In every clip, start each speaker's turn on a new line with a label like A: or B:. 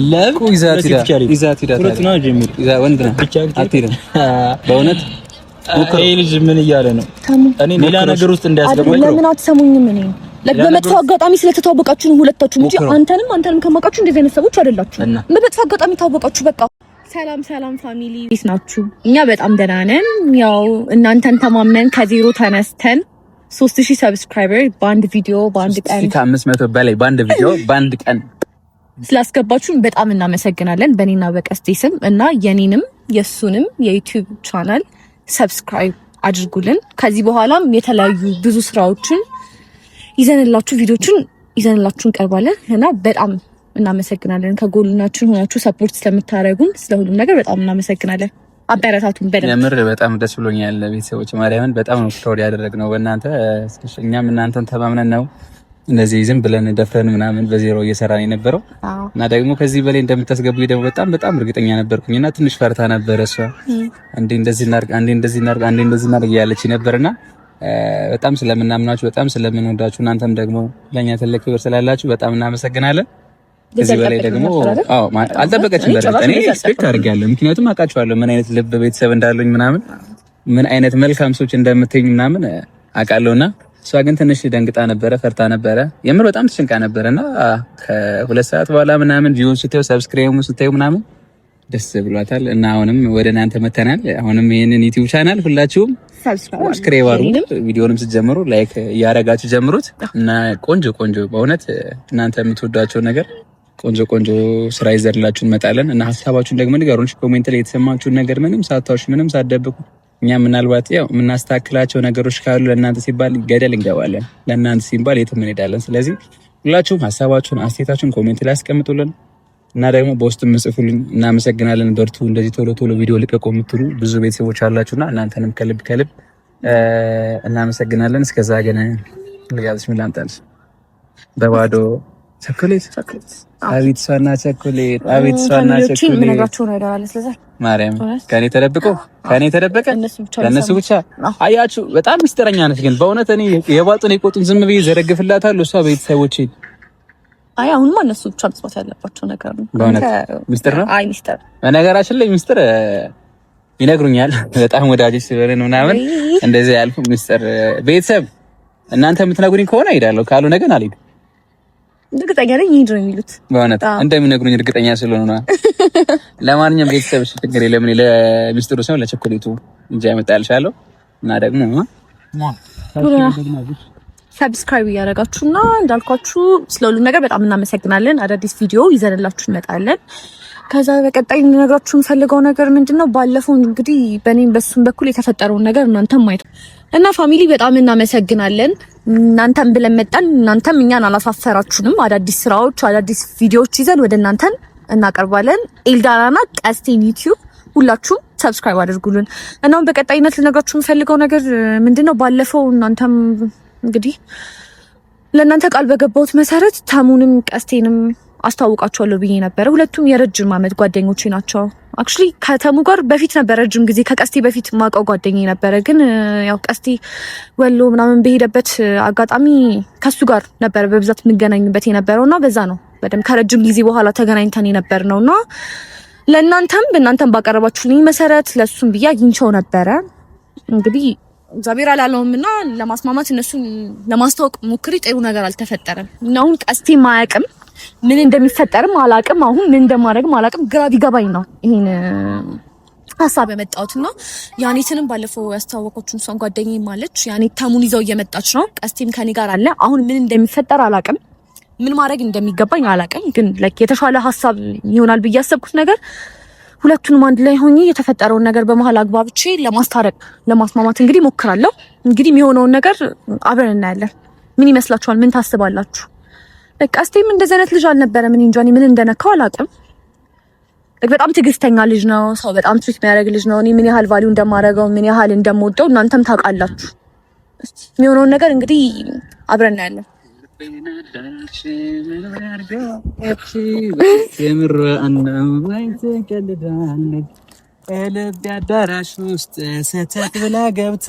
A: ለብቁ ይዛት ይዛ ወንድ ነው አትሄድም። በእውነት ይሄ ልጅ ምን እያለ ነው? እኔ ሌላ ነገር ውስጥ እንዳያስገባኝ
B: ለምን አትሰሙኝም? እኔ በመጥፎ አጋጣሚ ስለተታወቃችሁ ሁለታችሁም እንጂ አንተንም ከማውቃችሁ እንደዚህ አይነት ሰዎች አይደላችሁ። በመጥፎ አጋጣሚ ታወቃችሁ በቃ። ሰላም ፋሚሊ እንዴት ናችሁ? እኛ በጣም ደህና ነን። ያው እናንተን ተማምነን ከዜሮ ተነስተን 3000 ሰብስክራይበር በአንድ ቪዲዮ በአንድ ቀን
A: ከ500 በላይ በአንድ ቪዲዮ በአንድ ቀን
B: ስላስገባችሁን በጣም እናመሰግናለን። በእኔና በቀስቴ ስም እና የኔንም የሱንም የዩቲዩብ ቻናል ሰብስክራይብ አድርጉልን። ከዚህ በኋላም የተለያዩ ብዙ ስራዎችን ይዘንላችሁ ቪዲዮችን ይዘንላችሁ እንቀርባለን እና በጣም እናመሰግናለን። ከጎናችን ሆናችሁ ሰፖርት ስለምታደርጉን ስለሁሉም ነገር በጣም እናመሰግናለን። አበረታቱን በደንብ።
A: የምር በጣም ደስ ብሎኛል። ቤተሰቦች ማርያምን በጣም ነው ፕራውድ ያደረግነው በእናንተ። እኛም እናንተን ተማምነን ነው እንደዚህ ዝም ብለን ደፍረን ምናምን በዜሮ እየሰራን የነበረው እና ደግሞ ከዚህ በላይ እንደምታስገቡኝ ደግሞ በጣም እርግጠኛ ነበርኩኝና ትንሽ ፈርታ ነበር እሷ አንዴ እንደዚህ እናድርግ ያለች ነበርና በጣም ስለምናምናችሁ በጣም ስለምንወዳችሁ እናንተም ደግሞ ለኛ ትልቅ ክብር ስላላችሁ በጣም እናመሰግናለን። ከዚህ በላይ ደግሞ አልጠበቀችም በረከት እኔ ኤክስፔክት አድርጋለሁ። ምክንያቱም አውቃችኋለሁ ምን አይነት ልብ ቤተሰብ እንዳሉኝ ምናምን ምን አይነት መልካም ሰዎች እንደምትይኝ ምናምን አውቃለሁና እሷ ግን ትንሽ ደንግጣ ነበረ፣ ፈርታ ነበረ። የምር በጣም ተጨንቃ ነበርና ከ2 ሰዓት በኋላ ምናምን ቪው ስታዩ ሰብስክራይብ ስታዩ ምናምን ደስ ብሏታል እና አሁንም ወደ እናንተ መተናል። አሁንም ይሄንን ዩቲዩብ ቻናል ሁላችሁም ሰብስክራይብ አድርጉ። ቪዲዮንም ስትጀምሩ ላይክ እያደረጋችሁ ጀምሩት እና ቆንጆ በእውነት እናንተ የምትወዷቸው ነገር ቆንጆ ስራ ይዘርላችሁ እንመጣለን እና ሐሳባችሁን ደግሞ ንገሩን ኮሜንት ላይ የተሰማችሁን ነገር ምንም ሳታውሽ ምንም ሳትደብቁ። እኛ ምናልባት ያው የምናስተካክላቸው ነገሮች ካሉ ለእናንተ ሲባል ገደል እንገባለን፣ ለእናንተ ሲባል የትም እንሄዳለን። ስለዚህ ሁላችሁም ሐሳባችሁን አስተያየታችሁን ኮሜንት ላይ አስቀምጡልን እና ደግሞ በውስጥም ጽፉልን። እናመሰግናለን። በርቱ። እንደዚህ ቶሎ ቪዲዮ ልቀቁ የምትሉ ብዙ ቤተሰቦች አላችሁና እናንተንም ከልብ እናመሰግናለን። እስከዛ ግን ልጋብዝሽ ምን ላምጣልሽ? በባዶ ቸኮሌት አቤት ሷና ቸኮሌት ማርያም ከኔ ተደበቀ ከነሱ ብቻ አያችሁ። በጣም ምስጢረኛ ነች ግን በእውነት እኔ የባጡን የቆጡን ዝም ብዬ ዘረግፍላታለሁ። እሷ ቤተሰቦቼ
B: አሁን እነሱ ብቻ መስማት ያለባቸው ነገር ነው።
A: በእውነት ምስጢር ነው። አይ ምስጢር በነገራችን ላይ ምስጢር ይነግሩኛል በጣም ወዳጆች ስለሆነ ምናምን እንደዚህ ያልኩ ምስጢር ቤተሰብ እናንተ የምትነግሩኝ ከሆነ እሄዳለሁ፣ ካልሆነ ግን አልሄድም።
B: እርግጠኛ ነኝ ይሄን ነው የሚሉት።
A: በእውነት እንደሚነግሩኝ እርግጠኛ ስለሆነ ነው። ለማንኛውም ቤተሰብ ችግር የለም። ለሚስጥሩ ሰው ለቸኮሌቱ እንጂ ያመጣልሻለሁ እና ደግሞ
B: ሰብስክራይብ እያደረጋችሁና እንዳልኳችሁ ስለሁሉም ነገር በጣም እናመሰግናለን። አዳዲስ ቪዲዮ ይዘንላችሁ እንመጣለን። ከዛ በቀጣይ እንነግራችሁ የምፈልገው ነገር ምንድነው፣ ባለፈው እንግዲህ በእኔም በሱም በኩል የተፈጠረውን ነገር እናንተም ማየት እና ፋሚሊ በጣም እናመሰግናለን። እናንተም ብለን መጣን፣ እናንተም እኛን አላሳፈራችሁንም። አዳዲስ ስራዎች አዳዲስ ቪዲዮዎች ይዘን ወደ እናንተን እናቀርባለን። ኤልዳናና ቀስቴን ዩቲዩብ ሁላችሁም ሰብስክራይብ አድርጉልን። እናም በቀጣይነት ልነግራችሁ የምፈልገው ነገር ምንድነው፣ ባለፈው እናንተም እንግዲህ ለእናንተ ቃል በገባሁት መሰረት ተሙንም ቀስቴንም አስተዋውቃቸዋለሁ ብዬ ነበረ። ሁለቱም የረጅም ዓመት ጓደኞቼ ናቸው። አክቹሊ ከተሙ ጋር በፊት ነበር ረጅም ጊዜ ከቀስቴ በፊት ማውቀው ጓደኛዬ ነበረ። ግን ያው ቀስቴ ወሎ ምናምን በሄደበት አጋጣሚ ከሱ ጋር ነበረ በብዛት የምገናኝበት የነበረውና በዛ ነው በደምብ ከረጅም ጊዜ በኋላ ተገናኝተን የነበር ነውና ለእናንተም በእናንተም ባቀረባችሁልኝ መሰረት ለሱም ብዬ አግኝቼው ነበረ። እንግዲህ እግዚአብሔር አላለውምና ለማስማማት እነሱን ለማስተዋወቅ ሞክሪ፣ ጥሩ ነገር አልተፈጠረም እና አሁን ቀስቴ ማያውቅም ምን እንደሚፈጠርም አላውቅም። አሁን ምን እንደማደርግም አላውቅም። ግራ ቢገባኝ ነው ይሄን ሐሳብ ያመጣሁትና ያኔትንም ባለፈው ያስተዋወቀችውን እሷን ጓደኛዬ ማለች ያኔት ተሙን ይዘው እየመጣች ነው። ቀስቴም ከኔ ጋር አለ። አሁን ምን እንደሚፈጠር አላውቅም፣ ምን ማድረግ እንደሚገባኝ አላውቅም። ግን የተሻለ ሐሳብ ይሆናል ብዬ ያሰብኩት ነገር ሁለቱንም አንድ ላይ ሆኜ የተፈጠረውን ነገር በመሃል አግባብቼ ለማስታረቅ ለማስማማት እንግዲህ ሞክራለሁ። እንግዲህ የሚሆነውን ነገር አብረን እናያለን። ምን ይመስላችኋል? ምን ታስባላችሁ? ቀስቴም እንደዚህ አይነት ልጅ አልነበረም። እኔ እንጃ ምን እንደነካው አላውቅም። በጣም ትዕግስተኛ ልጅ ነው። ሰው በጣም ትሪት የሚያደርግ ልጅ ነው። እኔ ምን ያህል ቫልዩ እንደማደርገው ምን ያህል እንደምወደው እናንተም ታውቃላችሁ። የሚሆነውን ነገር እንግዲህ አብረን እናያለን።
A: ልብ አዳራሽ ውስጥ ሰተት ብላ ገብታ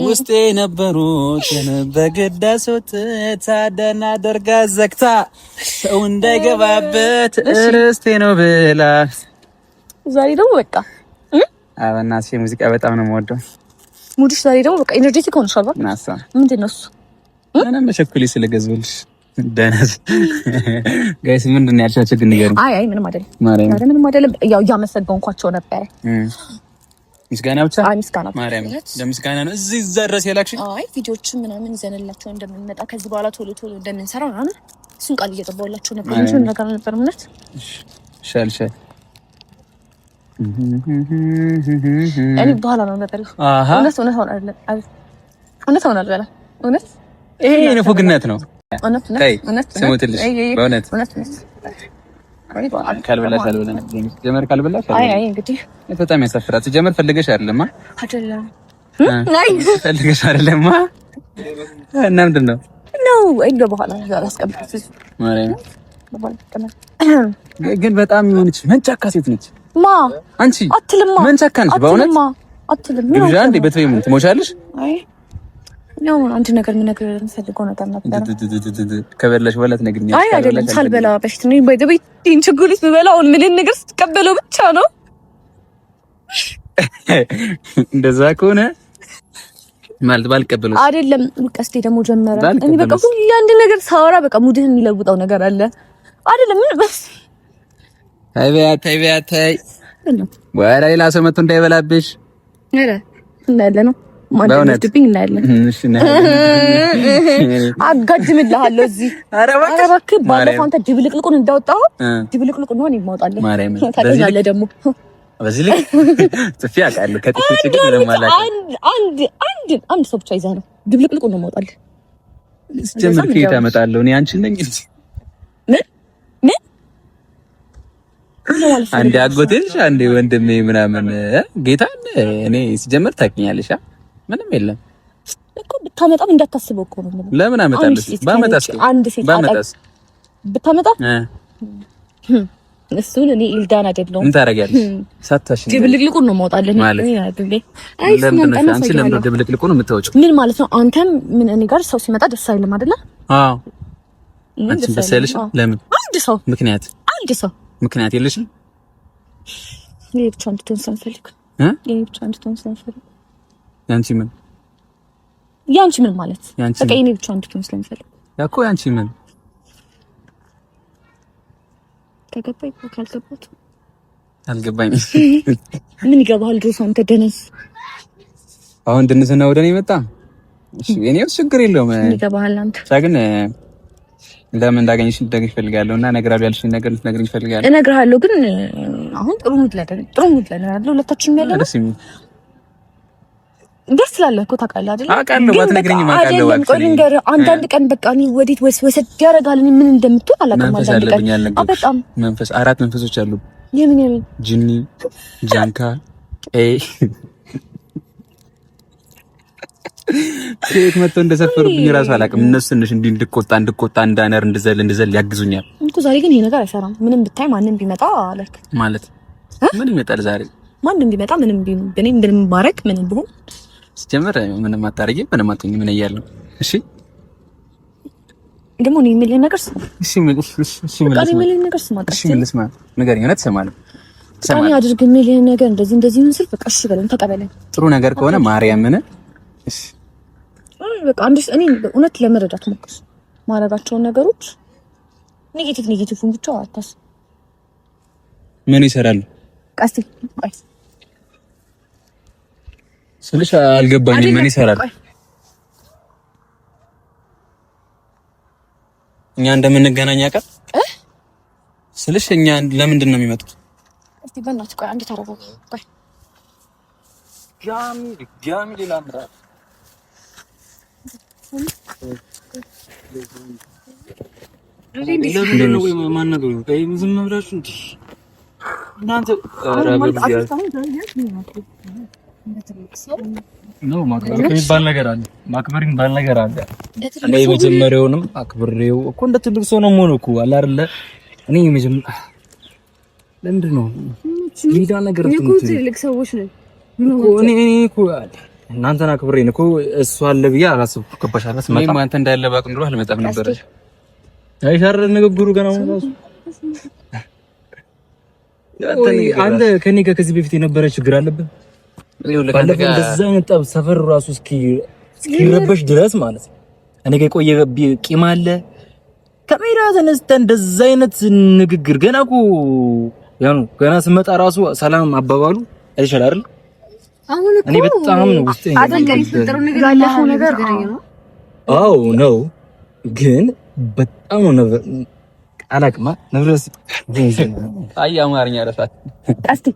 A: ውስጤ የነበሩት በግድ አስወጥታ ደህና አድርጋ ዘግታ ሰው እንዳይገባበት ርስቴ ነው ብላ።
B: ዛሬ ደግሞ በቃ
A: በእናትሽ ሙዚቃ በጣም ነው የምወደው።
B: ሙድሽ ዛሬ ደግሞ በቃ ኤነርጄቲክ ሆነሻል።
A: ናሳ
B: ምንድን ነው እሱ?
A: ምንም በቸኩሌ ስለገዛሁልሽ ዳናስ ጋይስ ምንድን ነው ያልሻቸው ግን ንገሪኝ።
B: አይ ምንም አይደለም፣ ምንም አይደለም። ያው እያመሰገንኳቸው ነበረ።
A: ምስጋና ብቻ?
B: አይ ምስጋና
A: ማርያም ለምስጋና ነው እዚህ ድረስ ያላክሽ?
B: አይ ቪዲዮዎችን ምናምን ይዘንላቸው እንደምንመጣ ከዚህ በኋላ ቶሎ ቶሎ እንደምንሰራ ምናምን እሱን ቃል እየገባሁላቸው ነበር እንጂ ምን ነገር ነበር ማለት
A: ሻልሻል።
B: እኔ በኋላ ነው ነበር። እውነት ይሄ ንፉግነት
A: ነው። ስሙትልሽ በእውነት ካልበላሽ አልበላም። ጀመር ካልበላሽ
B: አይ እንግዲህ
A: በጣም ያሳፍራል። ጀመር ፈልገሽ አይደለም ፈልገሽ አይደለም እና ምንድን ነው
B: እንደ በኋላ አስቀምጥ
A: ማርያም። ግን በጣም የሆነች መንጫካ ሴት ነች። አንቺ
B: አትልማ
A: መንጫካ ነች በእውነት
B: አትልም።
A: ግብዣ እንዴ በትወይም ትሞቻለሽ
B: ነው አንድ ነገር ምን ነገር የምፈልገው ነገር ነበር።
A: ከበላሽ በኋላ ትነግሪኛለሽ።
B: አይ አይደለም ሳልበላ በፊት ነው በቤት ችግሩስ ብበላው ምን ነገር ስትቀበለው ብቻ ነው።
A: እንደዛ ከሆነ ማለት ባልቀበለው
B: አይደለም። ቀስቴ ደግሞ ጀመረ። እኔ በቃ ሁሉ አንድ ነገር ሳወራ በቃ ሙድህን የሚለውጠው ነገር አለ አይደለም። ምን በስ ተይ ወራ ሌላ ሰው መጥቶ እንዳይበላብሽ። ኧረ እንዳለ ነው ማንደብኝ እናያለን። እሺ አጋድምልሃለሁ እዚህ። ኧረ እባክህ ባለፈው አንተ ድብልቅልቁን እንዳወጣው ድብልቅልቁን ነው የማወጣልህ። ታውቃለህ ደግሞ
A: በዚህ ልክ ጥፊ አውቃለሁ። ከጥፊ ጥግ ምንም ማለት
B: አንድ ሰው ብቻ ይዘህ ነው ድብልቅልቁን ነው የማወጣልህ።
A: ጀምር ከየት አመጣለሁ እኔ አንቺን ነኝ እንጂ አንዴ አጎቴሽ አንዴ ወንድሜ ምናምን ጌታን እኔ ሲጀምር ታውቂኛለሽ። ምንም የለም
B: እኮ ብታመጣም እንዳታስበው እኮ ነው።
A: ለምን አመጣለሽ? ባመጣስ
B: አንድ ሴት ብታመጣ እሱን እኔ ኢልዳን አይደለሁም።
A: ምን ታደርጊያለሽ? ሳታሽ
B: ድብልቅልቁን ነው የማወጣልህ ማለት ነው። አይ
A: አንቺ ለምን ድብልቅልቁን የምታወጪው?
B: ምን ማለት ነው? አንተም ምን እኔ ጋር ሰው ሲመጣ ደስ አይልም አይደለ?
A: አዎ አንቺ ደስ አይልሽ? ለምን?
B: አንድ ሰው
A: ምክንያት የለሽም?
B: እኔ ብቻ እንድትሆን ስለምፈልግ ያንቺ ምን ማለት በቃ እኔ ብቻ እንድትሆን ስለምፈልግ
A: ያኮ ያንቺ ምን
B: ከገባኝ ካልገባት
A: አልገባኝ።
B: ምን ይገባል? ድሮስ አንተ ደነስ
A: አሁን ድንስና ወደ እኔ መጣ። እሺ እኔው ችግር የለውም።
B: ምን ይገባል አንተ
A: ግን ለምን እንዳገኘሽ ልትነግሪኝ እፈልጋለሁ እና እነግርሃለሁ ያልሽኝ ነገር ልትነግሪኝ እፈልጋለሁ።
B: እነግርሃለሁ ግን አሁን ጥሩ ሙድ ላይ አይደል? ሁለታችንም ያለ ነው። ደስ ይላል እኮ ታውቃለህ አይደል?
A: አውቃለሁ ባትነግሪኝም አውቃለሁ።
B: አንዳንድ ቀን በቃ እኔ ወዴት ወሰድ ያደርጋል። እኔ ምን እንደምትሆን አላውቅም። አንዳንድ ቀን በጣም
A: መንፈስ 4 መንፈሶች አሉ።
B: የምን
A: ጂኒ፣ ጃንካ፣ ከየት መጥተው እንደሰፈሩብኝ እራሱ አላውቅም። እነሱ ትንሽ እንድቆጣ እንዳነር እንድዘል ያግዙኛል
B: እኮ። ዛሬ ግን ይሄ ነገር አይሰራም። ምንም ብታይ ማንንም ቢመጣ አለክ
A: ማለት ምን ይመጣል ዛሬ?
B: ማንንም ቢመጣ ምንም ምንም ማረክ ምንም ቢሆን
A: ሲጀመር ምንም አታረጊም፣ ምንም አትሆኝም። ምን እያለሁ እሺ
B: ደግሞ እኔ የምልህ ነገር ስማ።
A: እሺ የምልህ ነገር ስማ። እሺ ልስማ። ንገረኝ። እውነት እሰማለሁ።
B: እኔ አድርግ የምልህ ነገር እንደዚህ ምን ስል በቃ እሺ በለን ተቀበለን።
A: ጥሩ ነገር ከሆነ ማርያምን እሺ
B: በቃ እኔ እውነት ለመረዳት ሞክር። ማረጋቸውን ነገሮች ኔጌቲቭን ብቻ አታስብ።
A: ምን ይሰራሉ?
B: ቀስቲ
A: ስልሽ አልገባኝም። ምን ይሰራሉ? እኛ እንደምንገናኝ አውቃ ስልሽ እኛ ለምንድን ነው የሚመጡት?
B: እስቲ በእናትህ ቆይ አንዴ ታረጋጋ። ቆይ
A: ጃሚ ሌላ ምራ ማክበር የሚባል ነገር አለ። እኔ መጀመሪያውንም አክብሬው እኮ እንደ ትልቅ ሰው ነው የምሆነው እኮ አለ አይደለ? እኔ ለምንድን ነው
C: ሌላ ነገር
B: ትልቅ ሰዎች ነን
C: እኔ እኮ እናንተና ክብሬን እኮ እሱ አለ ብዬ አላሰብኩም። ገባሽ አይደል?
A: እኔም አንተ እንዳለ ባቅ ኑሮ አልመጣም ነበር።
C: አይሻር ንግግሩ ገና ነው ራሱ አንተ ከኔ ጋር ከዚህ በፊት የነበረ ችግር አለብን። ባለፈው እንደዛ አይነት ጠብ ሰፈር ራሱ እስኪረበሽ ድረስ ማለት ነው። እኔ ጋር የቆየ ቂም አለ። ከሜዳ ተነስተን እንደዛ አይነት ንግግር ገና እኮ ያው ገና ስመጣ ራሱ ሰላም አባባሉ አይሻል አይደል? እኔ በጣም ነው ውስጤ
B: ያለፈው ነገር
C: አዎ ነው፣ ግን በጣም ነው አላቅማ ነብረስ
A: አይ አማርኛ ረሳት
B: እስቲ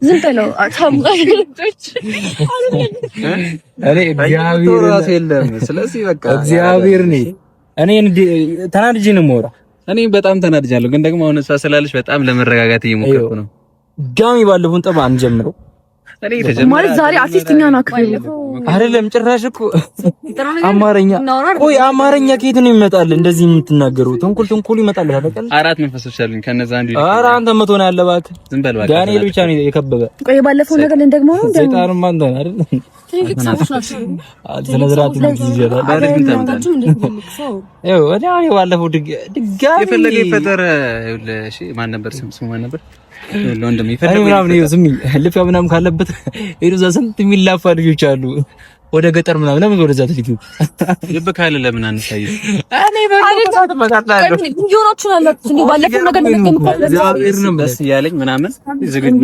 B: ዝም በለው አታምጣለች።
C: እኔ እግዚአብሔር ራስ የለም። ስለዚህ በቃ እግዚአብሔር እኔ ተናድጄ ነው የምወራው።
A: እኔ በጣም ተናድጃለሁ፣ ግን ደግሞ አሁን እሷ ስላለች በጣም ለመረጋጋት እየሞከርኩ ነው።
C: ጋሚ ባለፈውን ጠባ አንጀምረው
B: ማለት ዛሬ አርቲስትኛ ነው አክብር
C: አይደለም ጭራሽ እኮ አማርኛ ቆይ አማርኛ ከየት ነው ይመጣል? እንደዚህ የምትናገሩ ተንኩል ይመጣል አይደል?
A: አራት መንፈሶች አሉኝ ከነዛ አንዱ
C: ኧረ አንተ መቶ ነው ያለ እባክህ ዝም በል እባክህ። ዳንኤል ብቻ ነው የከበበ።
B: ቆይ ባለፈው ነገር እንደግሞ ነው
C: ሰይጣንም አንተ ነህ አይደል? ትልቅ ሰዎች ናቸው። ስለዝራት ይይዛል አይደል? ወዲያ ባለፈው ድጋሚ
A: የፈለገ ይፈጠር። እሺ ማን ነበር ስሙ ማን ነበር? ለወንድም
C: ይፈልግ ምናምን ዝም ልፍ ምናምን ካለበት ሄዱ እዛ ስንት የሚላፋ ልጆች አሉ ወደ ገጠር ምናምን ለምን ወደዛ ትልኩ
A: ልብ ካለ ለምን አንሳይ?
C: እኔ በቃ ተመጣጣለሁ
B: እንጆሮቹን አላት እንዴ ባለፈው ነገር
C: እግዚአብሔር ነው
A: ደስ ያለኝ ምናምን ዝግጁ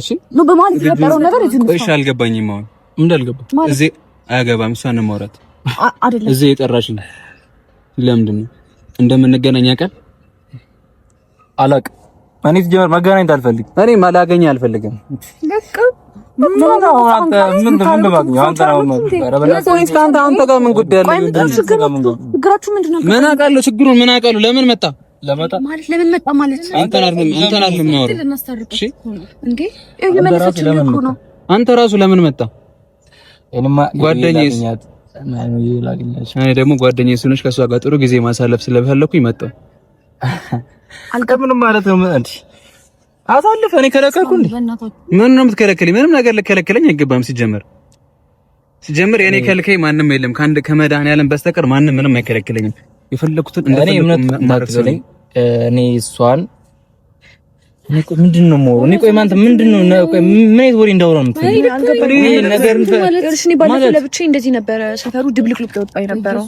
B: እሺ ነው በማለት የፈጠረው ነገር እዚህ
A: እሺ አልገባኝም። አሁን
C: እንዳልገባ
A: እዚህ አያገባም እሷን ነው ማውራት
B: አይደለም
A: እዚህ የጠራሽኝ ለምንድን ነው እንደምንገናኝ ቃል
C: አላውቅም። እኔ ትጀምር መገናኘት አልፈልግም።
A: እኔ ማላገኝ አልፈልግም።
B: በቃ
C: ምን አውቃለሁ ችግሩን ምን አውቃለሁ። ለምን መጣ
B: ማለት ለምን መጣ ማለት
A: አንተን አይደለም ነው እሺ
B: እንዴ እየመለሰችልኝ እኮ ነው።
A: አንተ ራሱ ለምን መጣ? ጓደኛዬ እኔ ደግሞ ጓደኛዬ ስለሆነች ከሷ ጋር ጥሩ ጊዜ ማሳለፍ ስለፈለኩኝ መጣሁ።
C: አልቀምንም ማለት ነው እንዴ? አሳልፈ እኔ ከለከልኩ እንዴ?
A: ምን ነው የምትከለክለኝ? ምንም ነገር ልከለክለኝ አይገባም። ሲጀምር የኔ ከልከኝ ማንም የለም ከመድኃኒዓለም በስተቀር ማንም ምንም አይከለክለኝም። የፈለኩትን
C: እኔ እምነት ታክለኝ እኔ እሷን እኔ ቆይ ምንድነው ሞር እኔ ቆይ ማንተ ምንድነው ቆይ ምን አይነት ወሬ እንዳወራ ነው ነገር
B: እሺ ባለፈው ለብቻዬ እንደዚህ ነበረ ሰፈሩ ድብልቅልቅ ወጣ የነበረው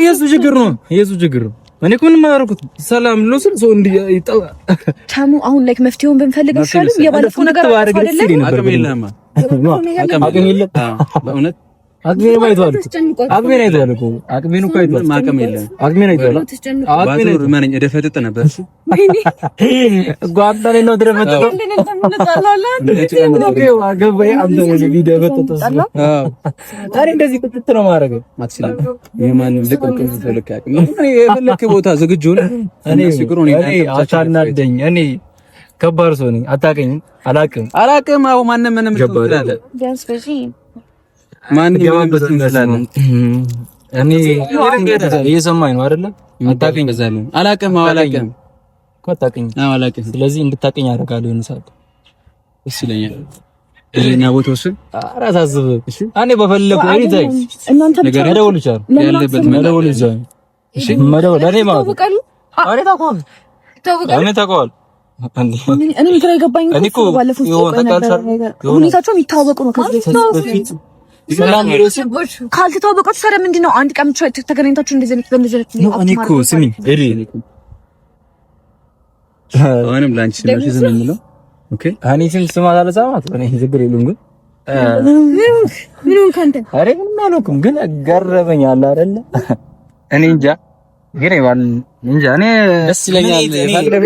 C: የሱ ችግር ነው። እኔ እኮ ምንም አላደረኩት። ሰላም ነው ሰው እንዲጣው
B: ታሙ አሁን ላይክ መፍትሄውን ብንፈልግ አይሻልም? የባለፈው ነገር አይደለም።
A: አቅም የለም በእውነት
C: አቅሜን አይቷል እኮ አቅሜን እኮ አይቷል። አቅም የለም አቅሜን አይቷል።
A: አቅሜን ማንኝ እደፈጥጥ ነበር
C: ጓዳኔ ነው ድረፈጥጥ እንደዚህ ቁጥጥ ነው ማድረግ አትችልም። የማን ልቅልቅ ልክ አቅም የፈለክ ቦታ ዝግጁ ነኝ። እኔ ሲግሩን አታናደኝ። እኔ ከባድ ሰው ነኝ። አታውቅኝም። አላውቅም። አዎ ማንም ምንም ይችላል። ቢያንስ በዚህ ማን ይገባበት ይመስላል። እኔ እየሰማኝ ነው አይደለ? አታውቅኝ በዛለ አላውቅም እኮ አታውቅኝ። አላውቅም። ስለዚህ እንድታውቅኝ አደርጋለሁ። የሆነ ሰዓት እሺ ይለኛል። እኔና ቦታውስ አራሳስብ እሺ። እኔ በፈለኩ አይታይ
B: እናንተ
C: ነገር ደውልቻለሁ ያለበት ደውልቻለሁ። እሺ መደወል እኔ ማለት እኔ ታውቀዋል
B: እኔ ግራ የገባኝ እኮ ባለፈው ሁኔታቸው የሚታወቁ ነው። ከዚህ በፊት ሰላም ይሮስም ካልተታወቃችሁ ታዲያ ምንድን ነው? አንድ ቀን ተገናኝታችሁ እንደዚህ ነው በእንደዚህ ነው።
C: እኔ እኮ ስሚ
A: አሁንም ላንቺ ነው ዝም የምለው። ኦኬ
C: እኔ ስም ስማት አለዛማት እኔ ችግር የለውም። ግን
B: ምንም ካንተ
C: አሬ ምንም አልኩም። ግን ገረመኝ አለ አይደለ? እኔ እንጃ ግን እንጃ እኔ
A: ደስ ይለኛል።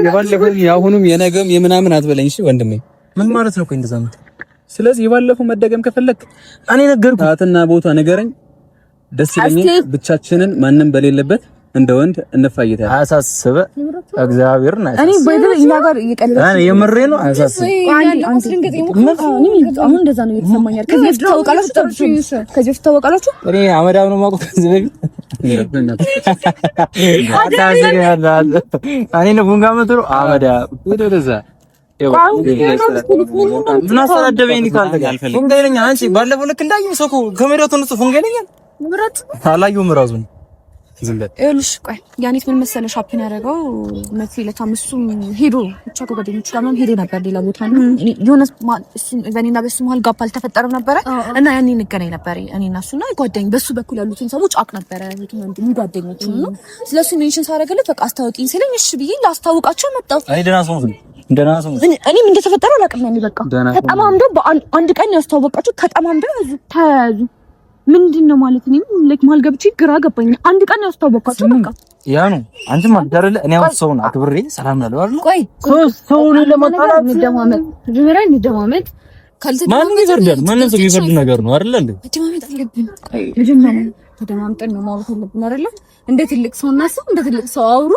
A: የባለፈው የአሁኑም የነገም የምናምን አትበለኝ እሺ ወንድሜ።
C: ምን ማለት ነው? ቆይ እንደዛ ነው።
A: ስለዚህ የባለፈው መደገም ከፈለክ
C: እኔ ነገርኩህ
A: ሰዓትና ቦታ ንገረኝ። ደስ ይለኛል። ብቻችንን ማንም በሌለበት እንደ ወንድ እንፋይታለን።
C: አያሳስብ እግዚአብሔር ነው።
B: እኔ በደል እኛ ጋር እየቀለለ
C: እኔ የምሬ ነው። አያሳስብ
B: አሁን እንደዛ ነው የተሰማኛል። ከዚህ በፊት ታወቃላችሁ።
C: እኔ አመዳም ነው የማውቀው ከዚህ በፊት እኔ ነው ቡንጋ መጥሮ አመዳ ወደዛ ምን አስተዳደበኝ ካልተጋል ፉንጋይለኛ አንቺ ባለፈው ልክ እንዳየው ሰው ከመሬቱ ንጹህ ፉንጋይለኛ ምራት አላየሁም ራሱን ዝም በል
B: ይኸውልሽ ቆይ ያኔት ምን መሰለሽ ሀፕን ያደረገው መክሊለት አምስቱም ሄዶ ብቻ ከጓደኞቹ ጋር ሄዶ ነበር ሌላ ቦታ ነው የሆነ በእኔና በሱ መሀል ጋፕ አልተፈጠረም ነበረ እና ያኔ እንገናኝ ነበር እኔና እሱና ጓደኛ በሱ በኩል ያሉትን ሰዎች አቅ ነበረ ወንድም ጓደኞቹ ነው ስለሱ ሜንሽን ሳደርግለት በቃ አስታውቂኝ ሲለኝ እሺ ብዬ ላስታውቃቸው መጣሁ
C: አይ ደህና ሰው
B: እኔም እንደተፈጠረ አላውቅም ነው በቃ ተጠማምደው በአንድ ቀን ያስተዋወቃቸው ተጠማምደው ተያዙ ምንድነው ማለት ነው ላይክ ማልገብቼ ግራ ገባኝ አንድ ቀን ያስተዋወቃቸው በቃ
C: ያ ነው አንቺ ማለት አይደለ እኔ አሁን ሰውን አክብሬ ሰላም ነው አይደል
B: ቆይ ሰውን ለማጣላት እንደማመጥ
C: ማንም ይፈርዳል ማንም ሰው ይፈርድ ነገር ነው አይደል እንዴ
B: እንደማመጥ አለብን ቆይ ልጅማን ተደማምጠን ነው ማለት አለብን አይደል እንደ ትልቅ ሰው እና ሰው እንደ ትልቅ ሰው አውሩ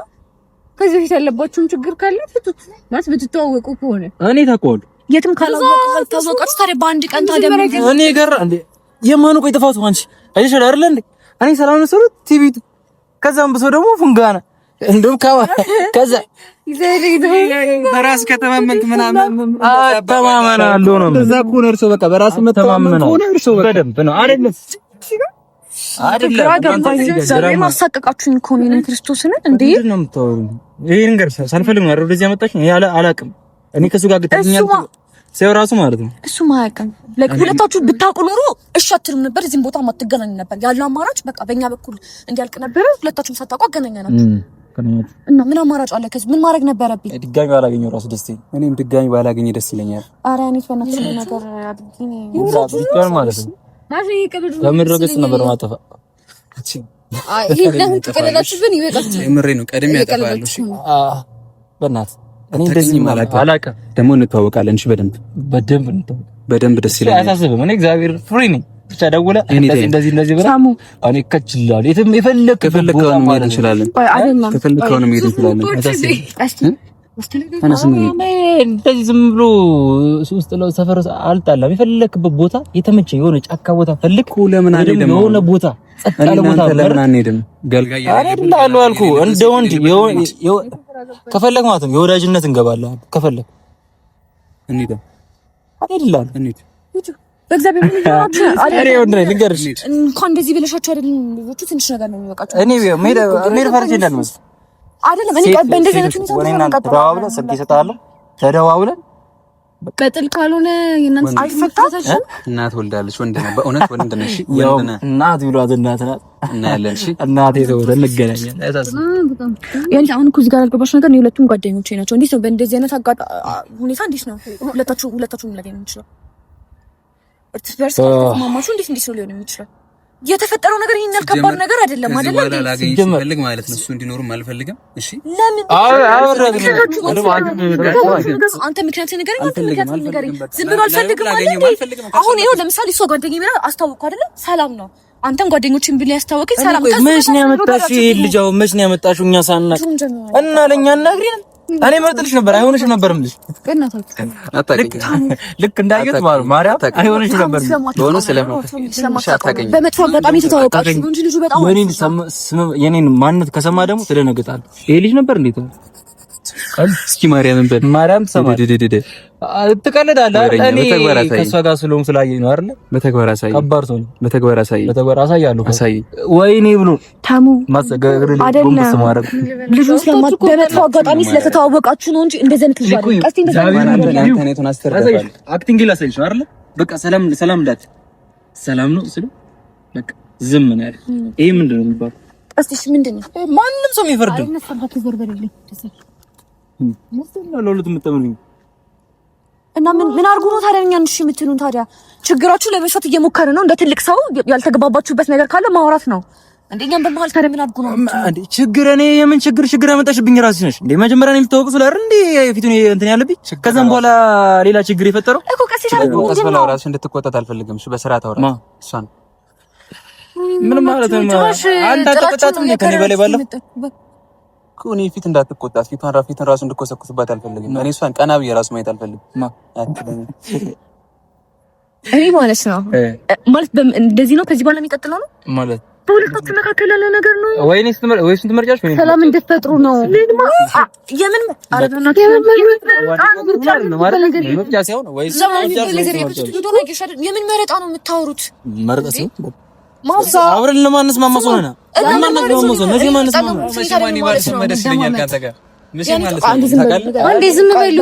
B: ከዚህ በፊት ያለባችሁም ችግር ካለ ፍቱት ማለት ብትተዋወቁ ከሆነ
C: እኔ ታውቀዋለሁ
B: የትም ካልታወቃችሁ ታዲያ በአንድ ቀን ታዲያ
C: እኔ ገራ እንዴ የማኑ ቆይ ጥፋቱ አንቺ አይደል አይደል እንዴ እኔ ሰላም ነው ሰሩ ቲቪቱ ከዛም ብሶ ደግሞ ፉንጋና እንደም ከዛ በራስ ከተማመንክ ምናምን ተማመናለሁ ነው እዛ እኮ ነው እርሶ በቃ በራስ መተማመን ነው እርሶ በደንብ ነው አይደል
B: ዛሬ ማሳቀቃችሁኝ እኮ ነው ክርስቶስን እንዴ
C: ነው የምታወሩኝ ይሄን ነገር ሳልፈልግ ነው ወደዚህ ያመጣችኝ እኔ አላቅም እኔ ከሱ ጋር ግጥኛል ሰው ራሱ ማለት ነው
B: እሱ ማያውቅም ሁለታችሁ ብታውቁ ኖሮ እሺ አትሉም ነበር እዚህም ቦታ ማትገናኙ ነበር ያለው አማራጭ በቃ በእኛ በኩል እንዲያልቅ ነበር ሁለታችሁም ሳታውቁ አገናኛናችሁ እና ምን አማራጭ አለ ከዚህ ምን ማድረግ ነበረብኝ
C: ድጋሚ ባላገኘው ራሱ ደስ ይለኛል እኔም ድጋሚ ባላገኘ ደስ ይለኛል
B: ኧረ እኔ ፈናችሁ ነገር አድርጊኝ
C: ይሁን ማለት ነው ለምድረገጽ ነበር ማጠፋ
B: ይሄ ለምን ተቀለላችሁብን ይበቃል
A: የምሬ ነው ቀደም ያጠፋሉ እሺ
C: በእናት እኔ እንደዚህ ማለት አላውቅም
A: ደግሞ እንተዋወቃለን እሺ በደንብ ደስ ይላል
C: አያሳስብም እኔ እግዚአብሔር ፍሪ ነኝ ብቻ ደውለህ እንደዚህ ብለህ እኔ ከችላል የትም የፈለከው
A: መሄድ እንችላለን ከፈለከው መሄድ እንችላለን
C: እንደዚህ ዝም ብሎ ሶስት ለው ሰፈር አልጣላም የፈለክበት ቦታ የተመቸኝ የሆነ ጫካ ቦታ ፈልክ
A: ለምን አንሄድም
C: የሆነ ቦታ ጸጥ ቦታ
A: ለምን አንሄድም ገልጋይ
C: አይደል አልኩ እንደ ወንድ ከፈለክ ማለት ነው የወዳጅነት እንገባለን ከፈለክ እንሂድ እንሂድ
B: በእግዚአብሔር ምን ይላችሁ
C: አሬ ወንድ ነኝ ልንገርሽ
B: እንኳን እንደዚህ ብለሻችሁ አይደለም ልጆቹ ትንሽ ነገር ነው የሚበቃቸው
C: እኔ ሜዳ ፈርጅ እንዳልመስል
B: አይደለም እኔ ቀበ እንደዚህ አይነት ሁኔታ
C: ወይና ተደዋውለን ስልክ ይሰጣሉ ተደዋውለን
B: በጥል ካልሆነ የእናንተ አይፈታታሽ
A: እናት ወልዳለች ወንድ ነው በእውነት ወንድ ነሽ ወንድ ነህ
C: እናት ይሏት እናት ናት
A: እና ያለን እሺ
C: እናቴ ተወደ እንገናኛለን አይታስ
B: ያንቺ አሁን እኮ እዚህ ጋር ያልገባሽ ነገር ነው ሁለቱም ጓደኞቼ ናቸው እንዴት ነው በእንደዚህ አይነት ሁኔታ እንዴት ነው ሁለታችሁም ላገኝ የምችለው እርስ በርስ ማማችሁ እንዴት ነው ሊሆን የሚችለው የተፈጠረው ነገር ይሄን ከባድ ነገር አይደለም አይደል
A: ሲጀምር ማለት ነው እሱ እንዲኖርም አልፈልግም እሺ
C: ለምን
B: አንተ ምክንያት ንገረኝ ዝም ብሎ አልፈልግም ማለት አሁን ይኸው ለምሳሌ እሷ ጓደኛዬ ብላ አስታውቀው አይደል ሰላም ነው አንተም ጓደኞችን ብለ ያስታወቀኝ ሰላም
C: መች ነው ያመጣሽው ይሄ ልጅው መች ነው ያመጣሽው እኛ ሳናቅ እና ለኛ እናግሪን እኔ መርጥልሽ ነበር አይሆንሽ ነበር ምልሽ ልክ እንዳየት ማርያም አይሆንሽ ነበር
A: ሆኖ ስለማታቀኝ
B: በመጥፎ አጋጣሚ ተታወቃችሁ እንጂ ልጁ በጣም
C: የኔን ማንነት ከሰማ ደግሞ ትደነግጣለህ ይሄ ልጅ ነበር እንዴት
A: እስኪ ማርያምን በል
C: ማርያም ሰማ ትቀልዳለህ እኔ ከሷ ጋር ስለሆነ ስላየኝ ነው አይደል
A: በተግባር አሳይ
C: ከባድ ሰው
A: በተግባር አሳያለሁ
C: ወይኔ ብሎ
B: ታሙ
C: ማሰገር
B: ጎንበስ ማረግ ልጁ በመጥፎ አጋጣሚ ስለተታወቃችሁ ነው እንጂ እንደዚህ አይነት ልጅ አይደል ቀስቲ እንደዚህ
C: አክቲንግ ላሳይሽ ነው አይደል በቃ ሰላም እንዳት ሰላም ነው ስለ በቃ ዝም ነው አይደል ይሄ ምንድነው የሚባለው
B: ቀስቲሽ ምንድነው
C: ማንም ሰው የሚፈርድ ነው ለሁለት የምትጠምልኝ
B: እና ምን አርጉ ነው ታዲያ እኛን እሺ የምትሉን ታዲያ ችግራችሁ ለመፍታት እየሞከረ ነው እንደ ትልቅ ሰው ያልተገባባችሁበት ነገር ካለ ማውራት ነው እንደኛም በመሃል ታዲያ ምን አርጉ ነው
C: እንዴ ችግር እኔ የምን ችግር ያመጣሽብኝ ራስሽ ነሽ እንዴ መጀመሪያ እኔ ልታወቅ ስለ አይደል እንዴ ፊቱን እንትን ያለብኝ ከዛም በኋላ ሌላ ችግር የፈጠረው
B: እኮ
A: ቀስላ ራስሽ እንድትቆጣት አልፈልግም እሺ በስርዓት አውራ እሷን
C: ምን ማለት ነው አንተ ተቆጣጥም ከኔ በላይ ባለው
A: እኔ ፊት እንዳትቆጣት ፊቷን ራሱ እንድትኮሰኩስባት አልፈልግም እኔ እሷን ቀና ብዬ ራሱ ማየት አልፈልግም
B: እኔ ማለት ነው ማለት እንደዚህ ነው ከዚህ በኋላ የሚቀጥለው ነው
C: ማለት
B: በሁለታችሁ መካከል ያለ ነገር ነው።
C: ወይስ ትመርጫለሽ ወይ
B: ሰላም እንድትፈጥሩ ነው። የምን መረጣ ነው የምታወሩት?
C: አብረን ለማንስ ማማሶና
B: አንዴ ዝም በሉ።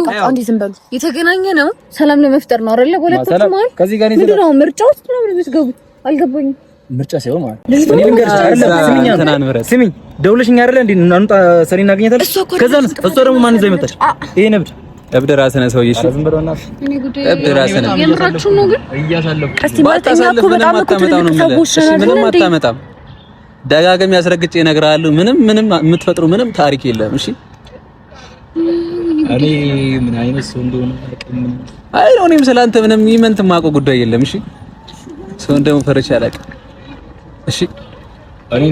B: የተገናኘ ነው ሰላም ለመፍጠር ነው አይደለ? ሁለታችሁ ማለት ከዚህ ጋር ነው ምርጫው ውስጥ ነው የምትገቡት። አልገባኝም። ምርጫ ሳይሆን ማለት እኔ ልንገርሽ አይደለም። ስሚኝ ደውለሽኝ አይደለ እንዴ? እናንተ ሰሪ እናገኛታለን። ከዛ ነው እሷ ደግሞ ማን ይዛ ይመጣች? ይሄ እብድ ራስህ ነህ ሰውዬ። እብድ ራስህ ነህ። የምራችሁ ነው ግን እያሳለፍኩ እስቲ ማጣሳለፍ በጣም ምንም አታመጣም። ደጋግሜ ያስረግጬ እነግርሃለሁ። ምንም የምትፈጥሩ ምንም ታሪክ የለም። እሺ
C: እኔ ምን አይነት ሰው እንደሆነ
A: አይ ነው እኔም ስላንተ ምንም ይመንት የማውቀው ጉዳይ የለም። እሺ ሰው እንደው ፈርቻ አላውቅም። እሺ
C: እኔ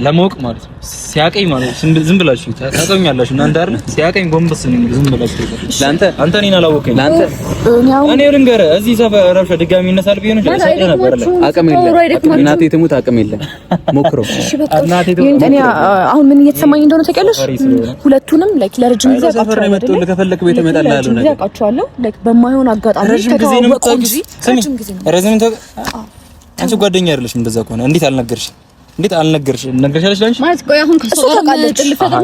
C: ለማወቅ ማለት ነው ሲያቀኝ ማለት ዝም ብላችሁ ታቀኛላችሁ እናንተ አይደል? ሲያቀኝ ጎንበስ ነው ዝም ብላችሁ አንተ እኔን አላወቀኝ። እኔ ልንገርህ እዚህ ሰፈር ረብሻ ድጋሚ ይነሳል ብዬ ነው ሻሰለ ነበር። አቅም የለም እናቴ ትሙት አቅም የለም። ሞክረው እናቴ ትሙት። እኔ
B: አሁን ምን እየተሰማኝ እንደሆነ ታውቂያለሽ? ሁለቱንም ላይክ ለረጅም ጊዜ
A: ሰፈር ነው መጥቶ ለከፈለክ ቤት እመጣልሃለሁ ነገር
B: ያውቃቸዋለሁ። ላይክ በማይሆን አጋጣሚ ተተዋወቁ እንጂ ረጅም ጊዜ
C: አንቺ ጓደኛ አይደለሽም። እንደዛ ከሆነ እንዴት አልነገርሽኝ? ነገርሻለሽ ላንቺ
B: ማለት ቆይ አሁን ከሷ ታውቃለች።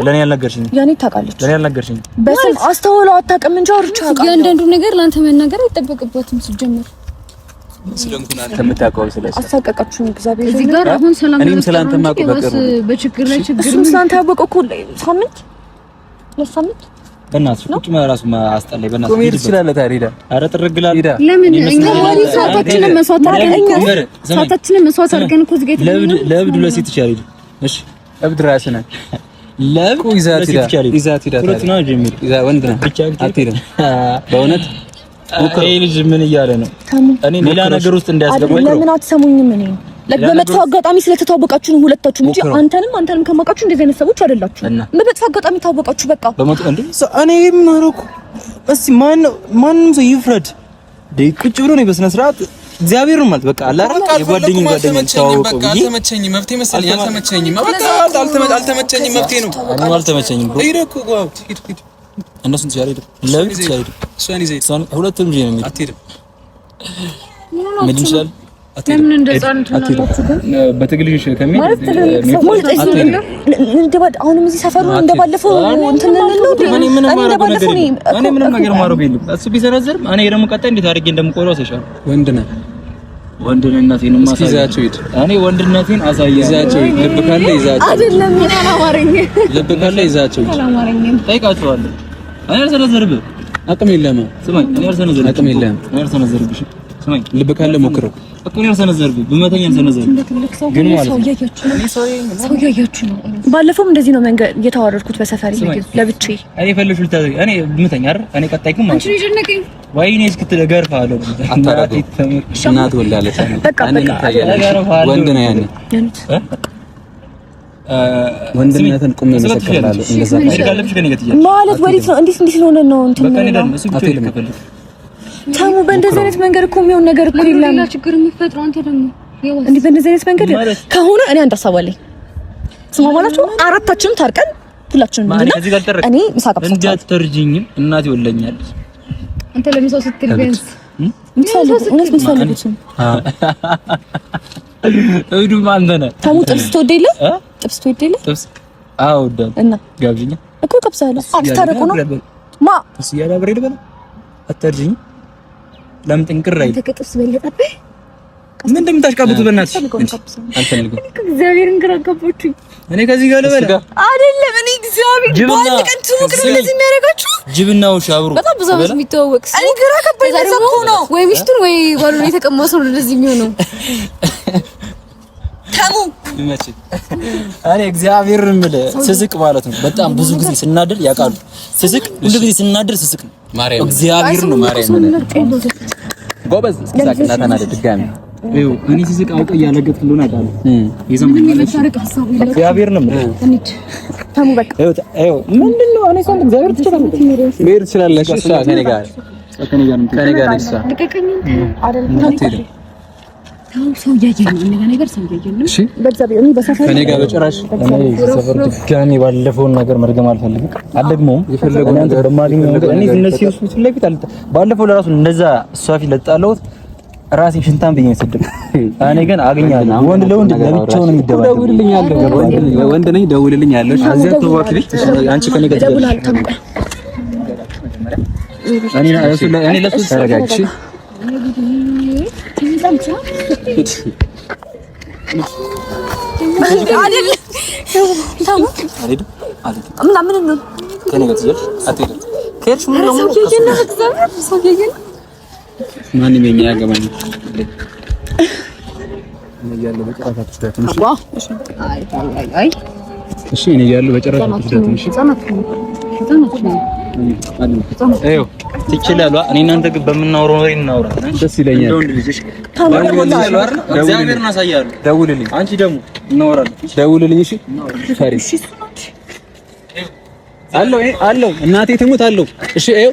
C: ለኔ ያልነገርሽኝ
B: ያኔ ታውቃለች።
C: ለኔ ያልነገርሽኝ
B: በስም አስተውለው አታውቅም እንጂ አውርቻ አውቃለሁ።
D: ያንዳንዱ ነገር ላንተ መናገር አይጠበቅበትም። ሲጀመር
A: ስለምኩና ተመታቀው ስለዚህ
B: አሳቀቃችሁኝ። እግዚአብሔር
D: እዚህ ጋር አሁን ሰላም
A: እኔም ስላንተ ማውቀው በቅርቡ
D: በችግር ላይ ችግር
B: እሱም ስላንተ ያወቀው እኮ ለሳምንት
C: በእናትሽ ቁጭ ማለት አስጠላኝ። በእናትሽ
A: ኮሜዲ ትችላለህ ታዲያ።
C: ኧረ ጥርግላ
D: ለምን እኛ ወዲህ ሰዓታችንን መስዋዕት አድርገን እኮ ዝገት
C: ለብድ ለሴት ይቻላል። እሺ እብድ ራስህ ነህ። ለብድ ይዛት ሄዳ ነው ጀምር ይዛ ወንድ ነው አትሄድም። በእውነት ይሄ ልጅ ምን እያለ ነው? እኔ ሌላ ነገር ውስጥ እንዳያስገባኝ
B: ለምን አትሰሙኝም? እኔ በመጥፎ አጋጣሚ ስለተታወቃችሁ ነው ሁለታችሁም እንጂ አንተንም ከማውቃችሁ እንደዚህ አይነት ሰዎች አይደላችሁ። በመጥፎ አጋጣሚ ታወቃችሁ። በቃ
C: እኔ ምን አደረኩ? እስቲ ማንም ሰው ይፍረድ። ቁጭ ብሎ ነው በስነ ስርዓት እግዚአብሔር ነው ማለት በቃ አላራ የጓደኛዬ ታውቀው
A: በቃ አልተመቸኝም። መፍትሄ መሰለኝ አልተመቸኝም። በቃ አልተመቸኝም። መፍትሄ ነው
C: እኔ አልተመቸኝም።
A: ሄደኩ ጓውት ሂድ
C: እነሱን ሲያሬድ ለምን ሲያሬድ እሷን ሁለቱም ልጅ ነው የሚሄድ
A: አትሄድም
C: ምን ይችላል
D: ለምን እንደዛ እንትናላችሁ ግን
C: በትግልሽ ከመሄድ
B: አሁንም እዚህ ሰፈሩ እንደባለፈው እንትን ነው።
C: እኔ ምንም ነገር ማረው የለም። እሱ ቢዘረዝርም እኔ ደግሞ ቀጣይ እንዴት አድርጌ እንደምቆረው አሳይሻለሁ። ወንድነቴን ማሳያቸው ሂድ። እኔ ወንድነቴን አሳያቸው። ልብ ካለ ይዛቸው
B: አይደለም ምን አላማረኝ።
C: ልብ ካለ ይዛቸው አላማረኝም። ጠይቃቸዋለሁ። እኔ አልሰነዘርብህ አቅም የለም። ስማኝ እኔ አልሰነዘርብህ አቅም የለም። እኔ አልሰነዘርብሽ ስማኝ ልብ ካለ ሞክረው እኮ ነው ያልሰነዘርብህ። ብመተኛ አልሰነዘርብህ ግን ማለት
B: ሰው ያያችሁ ነው። ባለፈውም እንደዚህ ነው መንገድ እየተዋረድኩት በሰፈሪ ለብቻዬ እኔ
C: ፈልሽ ልታዘ እኔ ብመተኛ አይደል እኔ ቀጣይኩም ማለት
D: አንቺ ጀነቀኝ
C: ወይኔ እስክትገርፋ አለው አታራቂ ተምር እናት ወላለች።
B: በቃ
C: ወንድ ነው ያኔ ወንድነትን ቁም መሰከራለሁ። እንደዛ
B: ማለት ወዲት ነው እንዴት ስለሆነ ነው እንትን ታሙ በእንደዚህ አይነት መንገድ እኮ የሚሆን ነገር እኮ የለም።
D: ችግር የሚፈጥረው አንተ ደግሞ
B: እንዴ በእንደዚህ አይነት መንገድ ከሆነ እኔ አንድ ሀሳብ አለኝ። ስማማላችሁ አራታችንም ታርቀን ሁላችንም ምንድነው እኔ ምሳቀ
C: እንዳትተርጂኝም እናቴ ወለኛለች።
D: አንተ ለምሳው ስትል ቢያንስ
B: ምትፈልጉት
C: እዱ ማንተነ
B: ታሙ ጥብስ ትወደለ ጥብስ
C: አዎ ወደ
B: እና
C: ጋብዥኛ
B: እኮ ቀብሳለሁ አትታረቁ ነው ማ
C: ሲያላ ብሬድ በለ አትተርጂኝ ለምን ጥንቅር አይደል?
B: ተከጥስ በለጠብህ
C: ምን እንደምታሽቃብጡ በእናትሽ አልፈልግም።
B: እግዚአብሔርን ግራ አጋባችሁኝ።
C: እኔ ከዚህ ጋር ልበላ
B: አይደለም እኔ እግዚአብሔር ባል ቀን ትሙክ እንደዚህ የሚያደርጋችሁ
C: ጅብና ውሻ አብሮ
D: በጣም ብዙ አመት የሚተዋወቅ
B: እኔ ግራ ገባኝ። እኮ ነው
D: ወይ ሚስቱን ወይ ባሉን የተቀማሰው ነው እንደዚህ የሚሆነው።
B: ታሙ
C: ይመች እኔ እግዚአብሔር ምለ ስስቅ ማለት ነው በጣም ብዙ ጊዜ ስናደር ያውቃሉ። ስስቅ ሁሉ ጊዜ ስናደር ስስቅ ነው ማርያም እግዚአብሔር ነው ማርያም ጎበዝ ሳቅና ተናደ ድጋሚ ይኸው እኔ ስስቅ አውቀ ያለገት እንደሆነ አውቃለሁ። ይዘምኝ እግዚአብሔር ነው እንዴ
B: ታሙ በቃ
C: ይኸው ምንድነው እኔ ሰው እግዚአብሔር
A: መሄድ ትችላለሽ። እሷ ከኔ ጋር ነች።
B: ልቀቀኝ አይደል
D: ሰው ያየኝ ነው እኔ ነገር ሰው ያየኝ ነው።
A: እሺ በእግዚአብሔር በሰፈር ከኔ ጋር በጭራሽ
C: ሰፈር ድጋሚ ባለፈውን ነገር መድገም አልፈልግም። አልደግመውም። የፈለገው ነገር በማግኘው ነገር እኔ እነሱ ፊት ለፊት ባለፈው ለራሱ እንደዛ እሷ ፊት ለጣለሁት ራሴ ሽንታን ብዬ ሰደብ። እኔ ግን አገኛለሁ። ወንድ ለወንድ ለብቻው ነው የሚደባደበው። ደውልልኛለሁ።
A: ወንድ ነኝ ደውልልኛለሁ። አዚያ ተዋክሪ አንቺ ከኔ ጋር እኔ ለሱ ተረጋግሽ ማንም የኛ ያገባኝ እያለሁ በጨራታችሁ ትዳትሽ እሺ እኔ እያለሁ በጨራታችሁ ትዳትሽ አይው ትችላሉ። እኔ እናንተ ግን በምናወራው ነው እናውራ። ደስ ይለኛል። እንደው ልጅሽ እግዚአብሔርን አሳያለሁ። ደውልልኝ። አንቺ ደግሞ እናወራለን። ደውልልኝ። እሺ ፈሪ አለው አለው እናቴ ትሙት አለው። እሺ አይው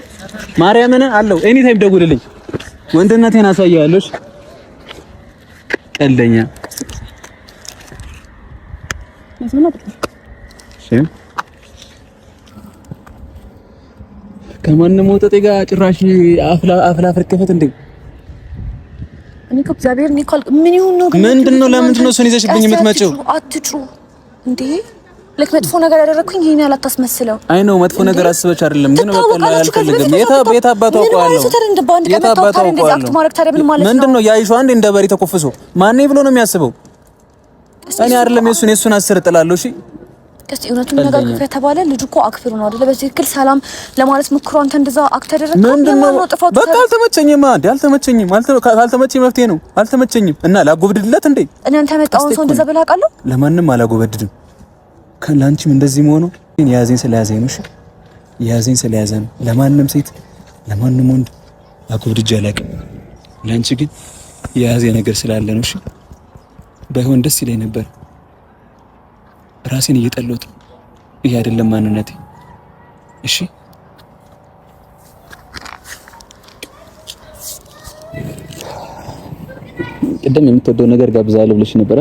A: ማርያምን አለው። ኤኒ ታይም ደውልልኝ። ወንድነቴን አሳያለሁ። ቀልደኛ እሺ ከማንም ወጣጤ ጋር ጭራሽ አፍላ ፍርክፈት እንዴ?
B: እኔ እኮ እግዚአብሔር እኔ ካልኩ ምን ይሁን ነው ግን
A: ምንድነው? ለምንድን ነው እሱን ይዘሽብኝ የምትመጪው?
B: አትጩ እንዴ! ለክ መጥፎ ነገር ያደረኩኝ ይሄን ያላታስመስለው።
A: አይ ነው መጥፎ ነገር አስበሽ አይደለም ግን በቃ አልፈልግም። የታ አባቱ አውቀዋለሁ። ምንድነው ያይሹ አንዴ እንደ በሬ ተቆፍሶ ማን ብሎ ነው የሚያስበው? እኔ አይደለም የሱን አስር ጥላለሁ። እሺ
B: ከስቲ እውነቱን ነገር ከተባለ ልጅ እኮ አክብሩ ነው አይደለ? በትክክል ሰላም ለማለት ሞክሮ አንተ እንደዛ አክት ያደረግከው ምንድነው?
A: በቃ አልተመቸኝም። አልተመቸኝም። ካልተመቸኝ መፍትሄ ነው። አልተመቸኝም እና ላጎብድድለት እንዴ?
B: እኔ አንተ መጣውን ሰው እንደዛ ብለህ አውቃለሁ።
A: ለማንም አላጎበድድም። ከላንቺም እንደዚህ መሆኑ የያዘኝ ስለያዘኝ ነው። እሺ የያዘኝ ስለያዘ ነው። ለማንም ሴት ለማንም ወንድ አጎብድጄ አላውቅም። ላንቺ ግን የያዘኝ ነገር ስላለ ነው። እሺ ባይሆን ደስ ይለኝ ነበር። ራሴን እየጠለሁት ነው። ይሄ አይደለም ማንነቴ። እሺ ቅድም የምትወደው ነገር ጋብዛለሁ ብለሽ ነበር።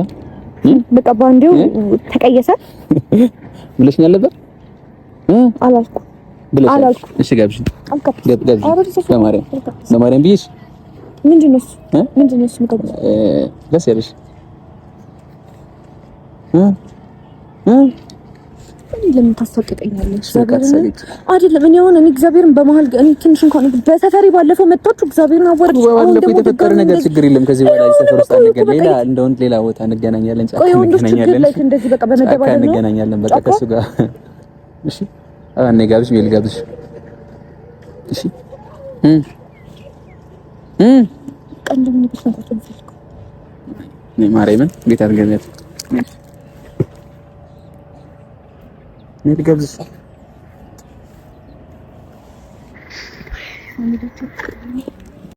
B: በቃ ባንዴው ተቀየሰ
A: ብለሽኛል ነበር።
B: አላልኩ።
A: እሺ ጋብሽ ለማርያም ብዬሽ
B: ምንድነው እሱ
A: ደስ ያለሽ
B: ለምን ታስፈቅጠኛለሽ? አይደለም እኔ አሁን እግዚአብሔርን በመሀል እኔ ትንሽ እንኳን በሰፈሪ ባለፈው መጣችሁ እግዚአብሔርን አወርድ
A: የተፈጠረ ነገር ችግር የለም። ከዚህ በኋላ ሰፈር ውስጥ አንገናኝ። ሌላ ቦታ እንገናኛለን። ጫካ እንገናኛለን።
B: እንደዚህ በቃ በመደባደብ ነው
A: እንገናኛለን። በቃ ከሱ ጋር እሺ። እኔ ጋብሽ ቢል ጋብሽ እሺ።
B: ቀንደም ንግስ ነው ተንፈልኩ
A: እኔ ማርያምን ቤት አድርገናት
B: ጋብዝ